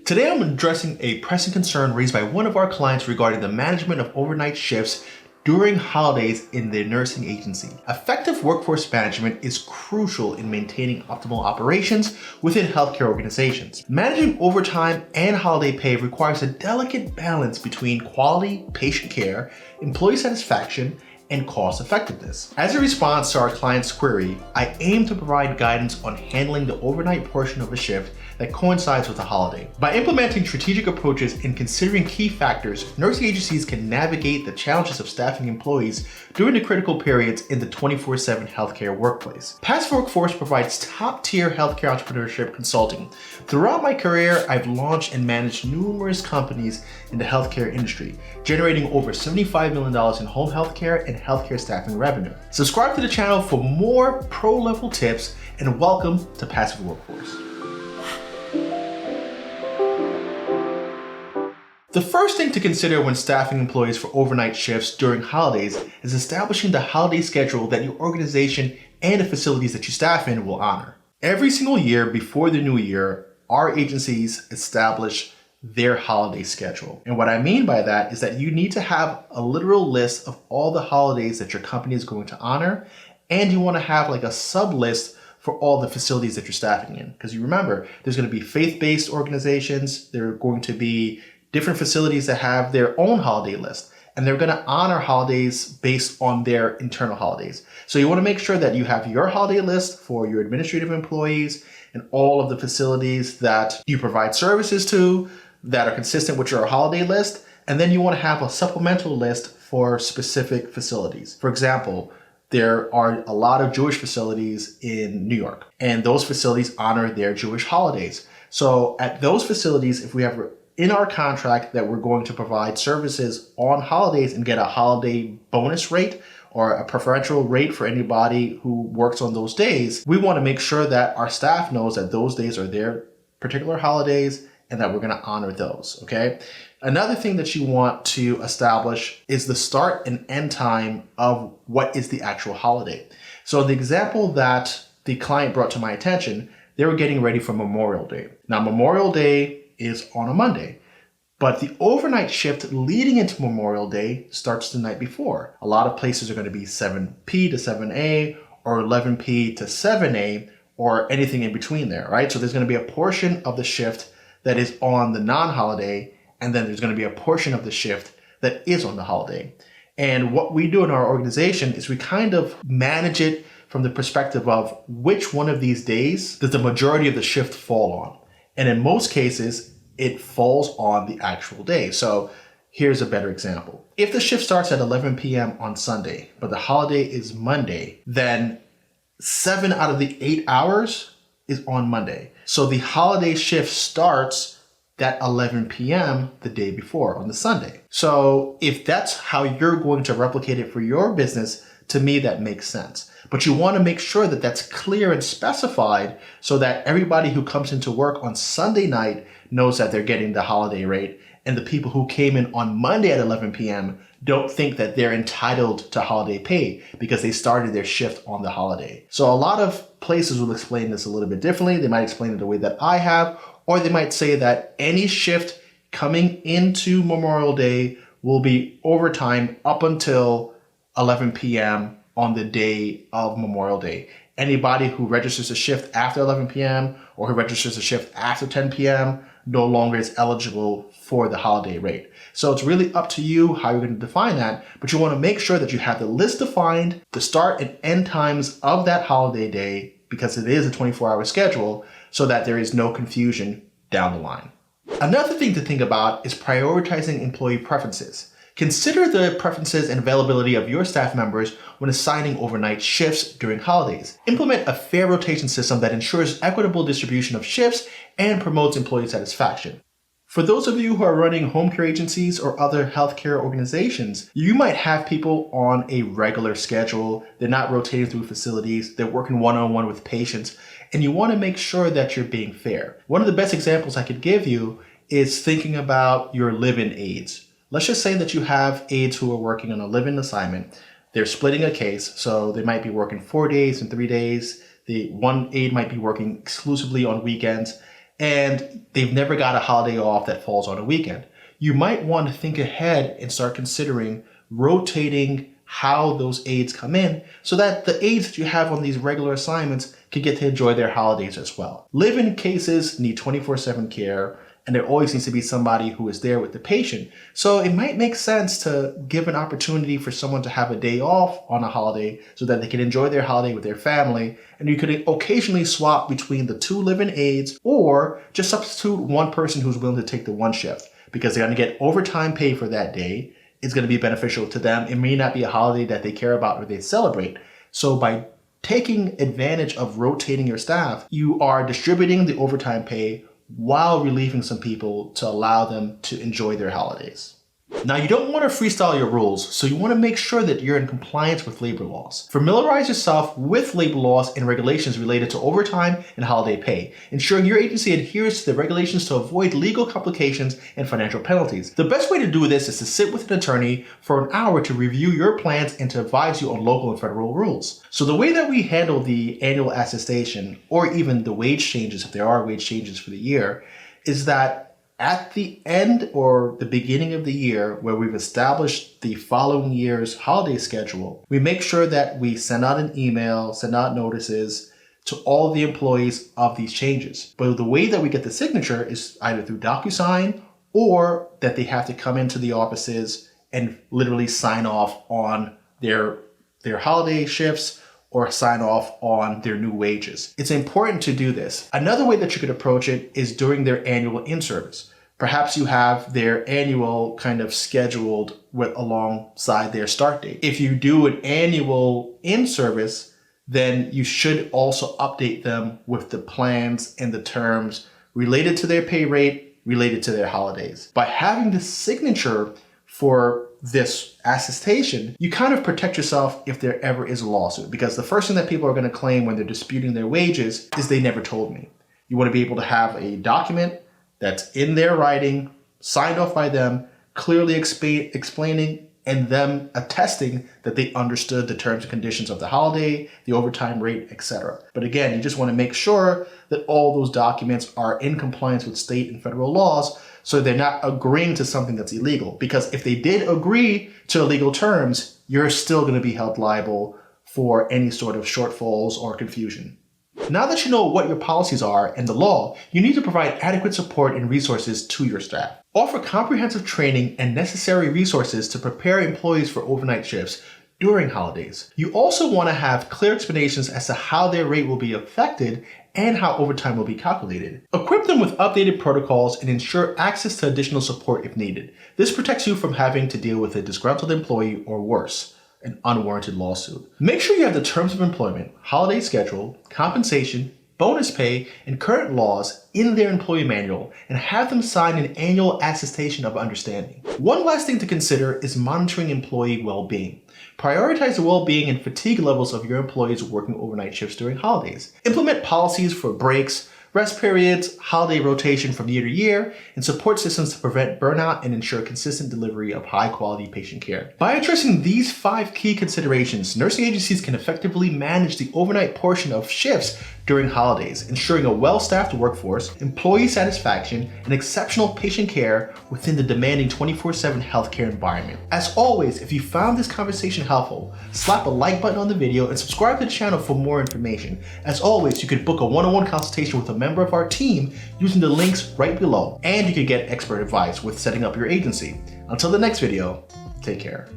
Today I'm addressing a pressing concern raised by one of our clients regarding the management of overnight shifts during holidays in their nursing agency. Effective workforce management is crucial in maintaining optimal operations within healthcare organizations. Managing overtime and holiday pay requires a delicate balance between quality patient care, employee satisfaction, and cost effectiveness. As a response to our client's query, I aim to provide guidance on handling the overnight portion of a shift that coincides with a holiday. By implementing strategic approaches and considering key factors, nursing agencies can navigate the challenges of staffing employees during the critical periods in the 24/7 healthcare workplace. Passive Workforce provides top-tier healthcare entrepreneurship consulting. Throughout my career, I've launched and managed numerous companies in the healthcare industry, generating over $75 million in home healthcare and healthcare staffing revenue. Subscribe to the channel for more pro-level tips, and welcome to Passive Workforce. The first thing to consider when staffing employees for overnight shifts during holidays is establishing the holiday schedule that your organization and the facilities that you staff in will honor. Every single year before the new year, our agencies establish their holiday schedule. And what I mean by that is that you need to have a literal list of all the holidays that your company is going to honor, and you want to have like a sub list for all the facilities that you're staffing in. Because you remember, there's going to be faith-based organizations, there are going to be different facilities that have their own holiday list, and they're going to honor holidays based on their internal holidays. So you want to make sure that you have your holiday list for your administrative employees and all of the facilities that you provide services to that are consistent with your holiday list. And then you want to have a supplemental list for specific facilities. For example, there are a lot of Jewish facilities in New York, and those facilities honor their Jewish holidays. So at those facilities, if we have in our contract that we're going to provide services on holidays and get a holiday bonus rate or a preferential rate for anybody who works on those days, we want to make sure that our staff knows that those days are their particular holidays and that we're going to honor those, okay? Another thing that you want to establish is the start and end time of what is the actual holiday. So the example that the client brought to my attention, they were getting ready for Memorial Day. Now, Memorial Day is on a Monday, but the overnight shift leading into Memorial Day starts the night before. A lot of places are going to be 7 p to 7 a or 11 p to 7 a or anything in between there, right? So there's going to be a portion of the shift that is on the non-holiday, and then there's going to be a portion of the shift that is on the holiday. And what we do in our organization is we kind of manage it from the perspective of which one of these days does the majority of the shift fall on. And in most cases, it falls on the actual day. So here's a better example. If the shift starts at 11 p.m. on Sunday, but the holiday is Monday, then 7 out of the 8 hours is on Monday. So the holiday shift starts at 11 p.m. the day before on the Sunday. So if that's how you're going to replicate it for your business, to me, that makes sense. But you want to make sure that that's clear and specified so that everybody who comes into work on Sunday night knows that they're getting the holiday rate, and the people who came in on Monday at 11 p.m. don't think that they're entitled to holiday pay because they started their shift on the holiday. So a lot of places will explain this a little bit differently. They might explain it the way that I have, or they might say that any shift coming into Memorial Day will be overtime up until 11 p.m. on the day of Memorial Day. Anybody who registers a shift after 11 p.m. or who registers a shift after 10 p.m. no longer is eligible for the holiday rate. So it's really up to you how you're going to define that, but you want to make sure that you have the list defined, the start and end times of that holiday day, because it is a 24-hour schedule, so that there is no confusion down the line. Another thing to think about is prioritizing employee preferences. Consider the preferences and availability of your staff members when assigning overnight shifts during holidays. Implement a fair rotation system that ensures equitable distribution of shifts and promotes employee satisfaction. For those of you who are running home care agencies or other healthcare organizations, you might have people on a regular schedule. They're not rotating through facilities. They're working one-on-one with patients, and you want to make sure that you're being fair. One of the best examples I could give you is thinking about your live-in aides. Let's just say that you have aides who are working on a live-in assignment. They're splitting a case, so they might be working 4 days and 3 days. The one aide might be working exclusively on weekends, and they've never got a holiday off that falls on a weekend. You might want to think ahead and start considering rotating how those aides come in so that the aides that you have on these regular assignments can get to enjoy their holidays as well. Live-in cases need 24/7 care, and there always needs to be somebody who is there with the patient. So it might make sense to give an opportunity for someone to have a day off on a holiday so that they can enjoy their holiday with their family. And you could occasionally swap between the 2 live-in aides, or just substitute one person who's willing to take the 1 shift, because they're going to get overtime pay for that day. It's going to be beneficial to them. It may not be a holiday that they care about or they celebrate. So by taking advantage of rotating your staff, you are distributing the overtime pay while relieving some people to allow them to enjoy their holidays. Now, you don't want to freestyle your rules, so you want to make sure that you're in compliance with labor laws. Familiarize yourself with labor laws and regulations related to overtime and holiday pay, ensuring your agency adheres to the regulations to avoid legal complications and financial penalties. The best way to do this is to sit with an attorney for an hour to review your plans and to advise you on local and federal rules. So the way that we handle the annual attestation, or even the wage changes, if there are wage changes for the year, is that at the end or the beginning of the year, where we've established the following year's holiday schedule, we make sure that we send out an email, send out notices to all the employees of these changes. But the way that we get the signature is either through DocuSign, or that they have to come into the offices and literally sign off on their holiday shifts, or sign off on their new wages. It's important to do this. Another way that you could approach it is during their annual in-service. Perhaps you have their annual kind of scheduled alongside their start date. If you do an annual in-service, then you should also update them with the plans and the terms related to their pay rate, related to their holidays. By having the signature for this attestation, you kind of protect yourself if there ever is a lawsuit, because the first thing that people are going to claim when they're disputing their wages is they never told me. You want to be able to have a document that's in their writing, signed off by them, clearly explaining and them attesting that they understood the terms and conditions of the holiday, the overtime rate, etc. But again, you just want to make sure that all those documents are in compliance with state and federal laws, so they're not agreeing to something that's illegal. Because if they did agree to illegal terms, you're still going to be held liable for any sort of shortfalls or confusion. Now that you know what your policies are and the law, you need to provide adequate support and resources to your staff. Offer comprehensive training and necessary resources to prepare employees for overnight shifts during holidays. You also want to have clear explanations as to how their rate will be affected and how overtime will be calculated. Equip them with updated protocols and ensure access to additional support if needed. This protects you from having to deal with a disgruntled employee, or worse, an unwarranted lawsuit. Make sure you have the terms of employment, holiday schedule, compensation, bonus pay, and current laws in their employee manual, and have them sign an annual attestation of understanding. One last thing to consider is monitoring employee well-being. Prioritize the well-being and fatigue levels of your employees working overnight shifts during holidays. Implement policies for breaks, rest periods, holiday rotation from year to year, and support systems to prevent burnout and ensure consistent delivery of high-quality patient care. By addressing these 5 key considerations, nursing agencies can effectively manage the overnight portion of shifts during holidays, ensuring a well-staffed workforce, employee satisfaction, and exceptional patient care within the demanding 24/7 healthcare environment. As always, if you found this conversation helpful, slap a like button on the video and subscribe to the channel for more information. As always, you could book a one-on-one consultation with a member of our team using the links right below, and you could get expert advice with setting up your agency. Until the next video, take care.